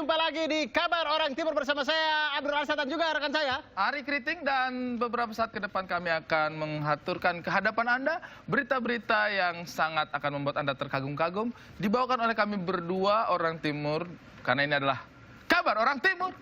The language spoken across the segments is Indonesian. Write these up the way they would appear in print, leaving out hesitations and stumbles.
jumpa lagi di Kabar Orang Timur bersama saya Abdul Arsad dan juga rekan saya Ari Kriting, dan beberapa saat ke depan kami akan menghaturkan ke hadapan Anda berita-berita yang sangat akan membuat Anda terkagum-kagum, dibawakan oleh kami berdua orang Timur, karena ini adalah Kabar Orang Timur.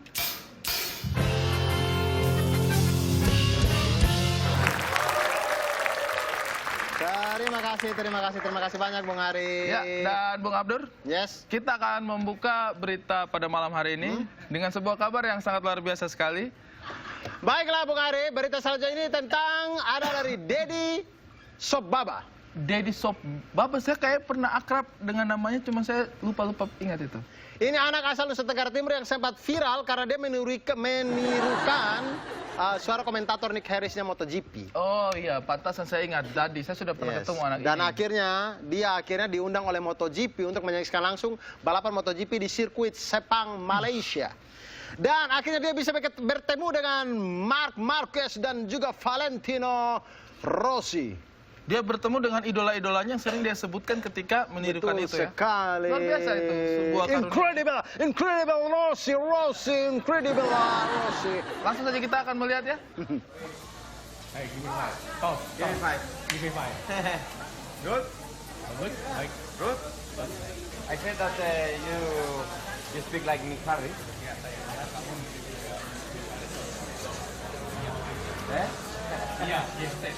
Terima kasih banyak Bung Ari. Ya, dan Bung Abdur, Yes. kita akan membuka berita pada malam hari ini dengan sebuah kabar yang sangat luar biasa sekali. Baiklah Bung Ari, berita selanjutnya ini tentang ada dari Deddy Sobaba. Deddy Sobaba, saya kayak pernah akrab dengan namanya, cuma saya lupa ingat itu. Ini anak asal Nusa Tenggara Timur yang sempat viral karena dia menirukan suara komentator Nick Harrisnya MotoGP. Oh iya, pantasan saya ingat. Tadi saya sudah pernah ketemu anak Dan ini. akhirnya diundang oleh MotoGP untuk menyaksikan langsung balapan MotoGP di sirkuit Sepang, Malaysia. Dan akhirnya dia bisa bertemu dengan Marc Marquez dan juga Valentino Rossi. Dia bertemu dengan idola-idolanya yang sering dia sebutkan ketika menirukan itu ya. Sekali. Luar biasa itu, sebuah karunia. Incredible Rossi. Incredible Rossi. Langsung saja kita akan melihat ya. Hey, give me five. Oh, give me five. Give me five. Good? Good? Like, good? I said that you speak like Nick Harris. Eh? Yeah, yes, yes.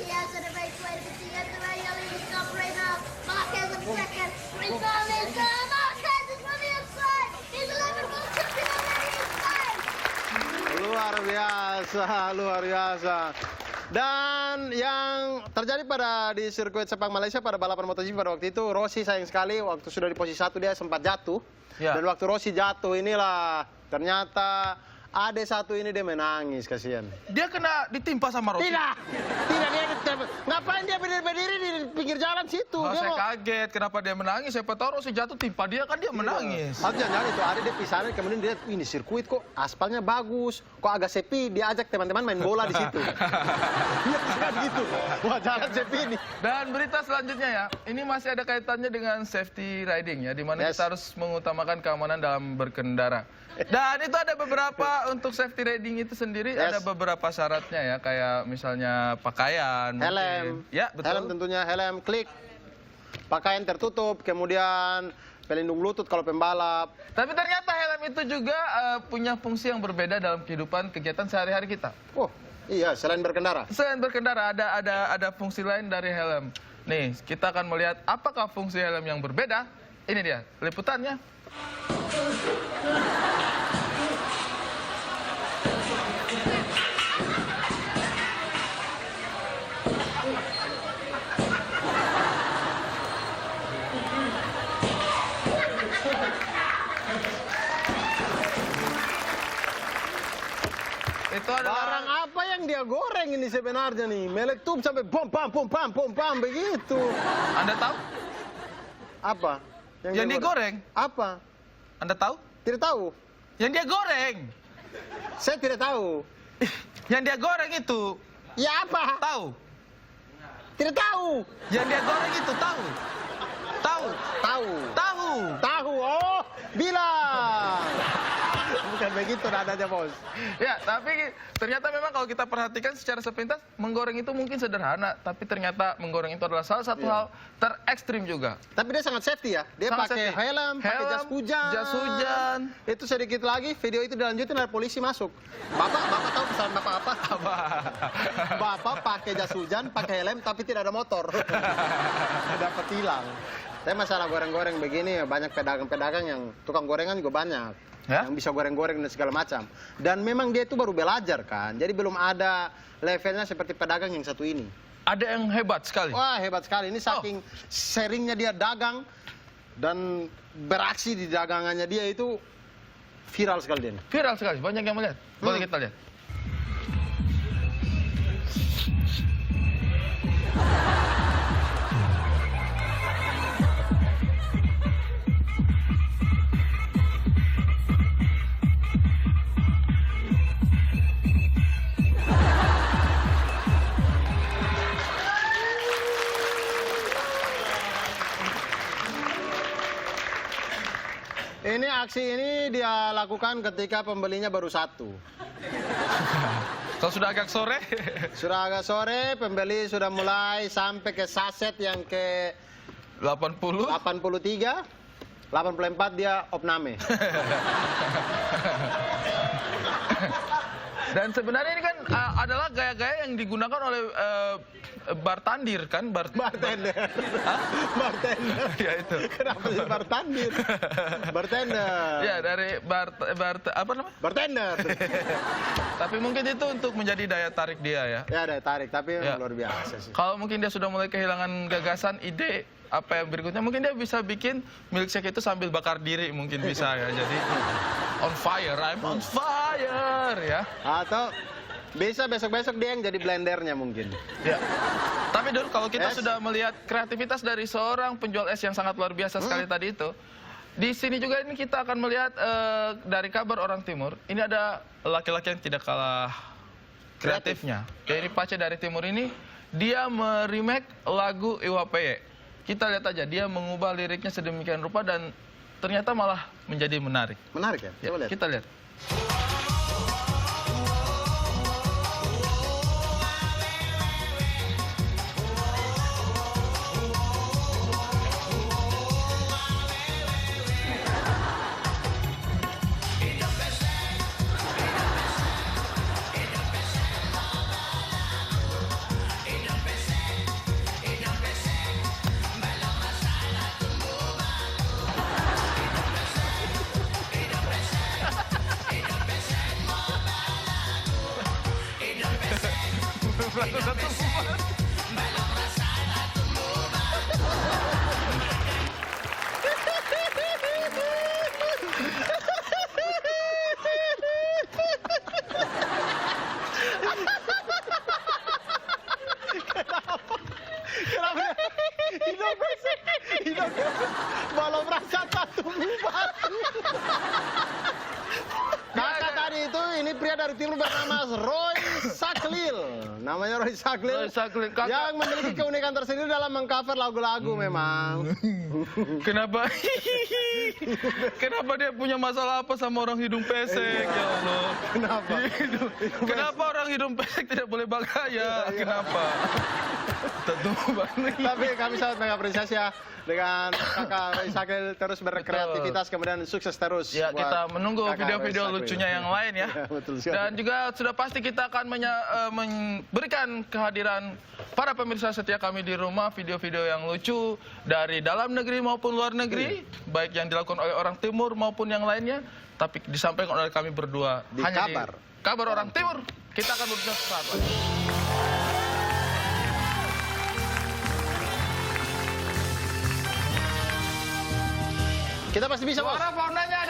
Matias on the right way, Matias on the right, yelling to stop right now. Marquez on the second. Marquez is from the inside. He's 11 world champion already inside. Luar biasa. Dan yang terjadi di sirkuit Sepang Malaysia pada balapan MotoGP pada waktu itu, Rossi sayang sekali waktu sudah di posisi 1 dia sempat jatuh. Ya. Dan waktu Rossi jatuh inilah ternyata AD1 ini dia menangis, kasihan. Dia kena ditimpa sama Rossi. Tidak dia ngapain dia berdiri di pinggir jalan situ? Oh, Dia saya mau- kaget kenapa dia menangis. Siapa tahu Rossi jatuh timpa dia, kan dia menangis. Jangan itu ada dia pisahan, kemudian dia ini sirkuit kok aspalnya bagus, kok agak sepi, dia ajak teman-teman main bola di situ. Dia pisahan gitu. Wah, jalan sepi ini. Dan berita selanjutnya ya, ini masih ada kaitannya dengan safety riding ya, di mana Yes. kita harus mengutamakan keamanan dalam berkendara. Dan itu ada beberapa untuk safety riding itu sendiri, Yes. ada beberapa syaratnya ya, kayak misalnya pakaian, Helm. mungkin. Ya, betul. Helm tentunya, helm klik. Pakaian tertutup, kemudian pelindung lutut kalau pembalap. Tapi ternyata helm itu juga punya fungsi yang berbeda dalam kehidupan kegiatan sehari-hari kita. Oh, iya, selain berkendara. Selain berkendara, ada fungsi lain dari helm. Nih, kita akan melihat apakah fungsi helm yang berbeda. Ini dia liputannya. Itu adalah Barang apa yang dia goreng ini sebenarnya nih? Meletup sampai pom pam begitu. Anda tahu? Apa? Yang dia digoreng. Apa? Anda tahu? Tidak tahu. Yang dia goreng. Saya tidak tahu. Yang dia goreng itu Ya apa? tahu? Tidak tahu. Yang dia goreng itu tahu? Tahu? Tahu. Tahu. Tahu. Oh, bilang. Bukan begitu nadanya, Bos. Ya, tapi ternyata memang kalau kita perhatikan secara sepintas, menggoreng itu mungkin sederhana, tapi ternyata menggoreng itu adalah salah satu hal terekstrim juga. Tapi dia sangat safety ya. Dia Sangat pakai safety. helm, pakai jas hujan. Jas hujan. Itu sedikit lagi video itu dilanjutin ada polisi masuk. Bapak tahu kesalahan Bapak apa? Bapak pakai jas hujan, pakai helm tapi tidak ada motor. Dapat tilang. Tapi masalah goreng-goreng begini banyak pedagang-pedagang yang tukang gorengan juga banyak. Ya? Yang bisa goreng-goreng dan segala macam. Dan memang dia itu baru belajar kan. Jadi belum ada levelnya seperti pedagang yang satu ini. Ada yang hebat sekali. Wah, hebat sekali. Ini saking seringnya dia dagang dan beraksi di dagangannya dia itu viral sekali dia. Viral sekali, banyak yang melihat. Boleh kita lihat. Ini aksi ini dia lakukan ketika pembelinya baru satu. Kalau sudah agak sore, Sudah agak sore, pembeli sudah mulai sampai ke saset yang ke 80. 83, 84 dia opname. Dan sebenarnya ini kan adalah gaya-gaya yang digunakan oleh bartandir kan? Bartender. Hah? Bartender. Ya itu. Kenapa sih bartender? Bartender. Ya dari apa namanya? Bartender. Tapi mungkin itu untuk menjadi daya tarik dia ya. Ya ada tarik, tapi Ya. luar biasa sih. Kalau mungkin dia sudah mulai kehilangan gagasan, ide apa yang berikutnya, mungkin dia bisa bikin milkshake itu sambil bakar diri, mungkin bisa ya. Jadi on fire, I'm on fire ya. Atau bisa besok-besok dia yang jadi blendernya mungkin. Ya. Tapi Dur, kalau kita Es. sudah melihat kreativitas dari seorang penjual es yang sangat luar biasa sekali tadi itu, di sini juga ini kita akan melihat dari kabar orang timur, ini ada laki-laki yang tidak kalah kreatifnya. Kayak ini Pace dari timur ini, dia meremake lagu Iwapeye. Kita lihat aja, dia mengubah liriknya sedemikian rupa dan ternyata malah menjadi menarik. Menarik ya? Ya, Coba lihat. kita lihat. Indonesia, balon rasa satu batu. Kakak tadi itu, ini pria dari timur bernama Roy Saklil. Namanya Roy Saklil. Roy Saklil, kakak. Yang memiliki keunikan tersendiri dalam mengcover lagu-lagu memang. Kenapa? Kenapa dia punya masalah apa sama orang hidung pesek? Ya Allah. Kenapa? Kenapa orang hidung pesek tidak boleh bergaya? Kenapa? Tentu banget. Tapi kami sangat mengapresiasi ya dengan kakak Roy Saklil terus berkreativitas kemudian sukses terus. Ya, buat kita menunggu kakak video-video Roy Saklil. lucunya yang lain ya. Ya, betul sekali. Dan juga sudah pasti kita akan memberikan kehadiran para pemirsa setia kami di rumah, video-video yang lucu dari dalam negeri maupun luar negeri, baik yang dilakukan oleh orang timur maupun yang lainnya, tapi disampaikan oleh kami berdua Di kabar. kabar orang timur. Kita akan berbicara sesaat lagi. Kita pasti bisa, Bos. Suara foundanya